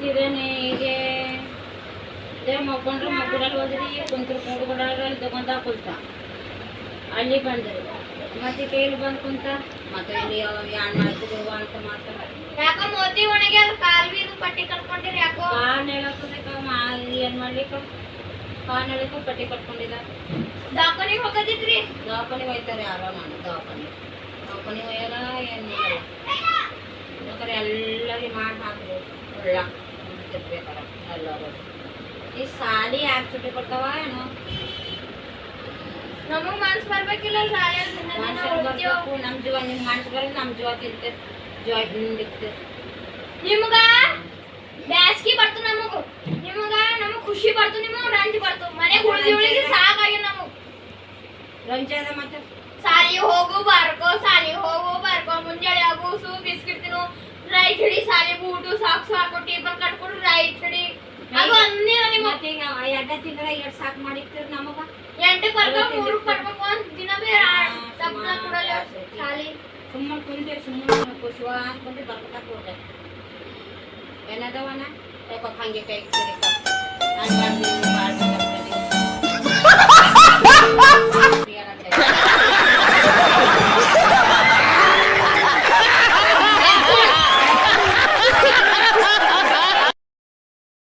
ಕೂತಿದ್ದೇನೆ ಹೀಗೆ ಇದೇ ಮಕ್ಕೊಂಡ್ರೆ ಮಕ್ಕಳಲ್ಲಿ ಹೋದ್ರಿ ಕುಂತ್ರು ಕೂತ್ಕೊಂಡ್ರಲ್ಲಿ ತಗೊಂತ ಕುಂತ ಅಲ್ಲಿ ಬಂದರು ಮತ್ತೆ ಕೈಲಿ ಬಂದು ಕುಂತ ಮತ್ತೆ ಇಲ್ಲಿ ಯಾನ್ ಮಾಡ್ತಿದ್ರು ಅಂತ ಮಾಡ್ತಾರೆ ಯಾಕೋ ಮೋತಿ ಒಣಗಿ ಅದು ಕಾಲ್ ಬೀದು ಪಟ್ಟಿ ಕಟ್ಕೊಂಡಿರಿ ಯಾಕೋ ಕಾನ್ ಹೇಳಕ್ಕೆ ಏನ್ ಮಾಡ್ಲಿಕ್ಕೆ ಕಾನ್ ಹೇಳಕ್ಕೂ ಪಟ್ಟಿ ಕಟ್ಕೊಂಡಿದ್ದ ದವಾಖಾನಿಗೆ ಹೋಗೋದಿದ್ರಿ ದವಾಖಾನೆ ಹೋಯ್ತಾರೆ ಯಾರೋ ನಾನು ದವಾಖಾನೆ ಹೋಯಾಗ ಏನು ಮಾಡಲ್ಲ ಬೇಕಾದ್ರೆ ಎಲ್ಲರಿಗೆ ಮಾಡಿ ಹಾಕಿದ್ರು ಒಳ್ಳ ತಿರ್ಬೇಕಾರ ಎಲ್ಲರೂ ಈ ಸಾಲಿ ಯಾಕೆ ಚುಟ್ಟಿ ಕೊಡ್ತಾವ ಏನೋ ನಮಗ್ ಮನ್ಸ್ ಬರ್ಬೇಕಿಲ್ಲ ಬರ್ಬೇಕು ನಮ್ಮ ಜೀವ ನಿಮ್ಗೆ ಮನ್ಸು ಬರೋದು ನಮ್ಮ ಜೀವ ತಿಂತೈತೆ ಜೀವ ಹಿಂದಿಕ್ತೈತೆ ನಿಮ್ಗ ಬ್ಯಾಸ್ಗಿ ಬರ್ತು ನಮಗೂ ನಮಗ್ ಖುಷಿ ಬರ್ತು ನಿಮಗ್ ರಂಜ್ ಬರ್ತು ಮನೆ ಉಳಿದಿ ಸಾಕಾಗಿ ನಮಗ್ ರಂಜ ಅದ ಮತ್ತೆ ಸಾಲಿ ಹೋಗು ಬರ್ಕೋ ಮುಂಜಾನೆ ಆಗೂಸು ಬಿಸ್ಕಿಟ್ ತಿನ್ನು ರೈಟ್ ಹಿಡಿ ಸಾಲಿ ಬೂಟು ಸಾಕ್ಸ್ ಹಾಕೋ ಟೇಬಲ್ ಕಟ್ಕೊಂಡು ರೈಟ್ ಹಿಡಿ ಅದು ಅನ್ನೇ ಮತ್ತೆ ಈಗ ಎಡ್ಡ ತಿಂಗಳ ಎರಡು ಸಾಕು ಮಾಡಿರ್ತೀರಿ ನಮಗ 8 ಬರ್ಬೇಕು 3 ಬರ್ಬೇಕು ಅಂತ ದಿನ ತಪ್ಪಲ ಕೊಡಲ್ಲ ಸಾಲಿ ಸುಮ್ಮನೆ ಕುಂತೆ ಸುಮ್ಮನೆ ಖುಷಿವ ಅನ್ಕೊಂಡೆ ಬರ್ಕೊತಾ ಕೊಡ್ದೆ ಏನದವನ ಯಾಕೆ ಹಂಗೆ ಕೈ ನಾನು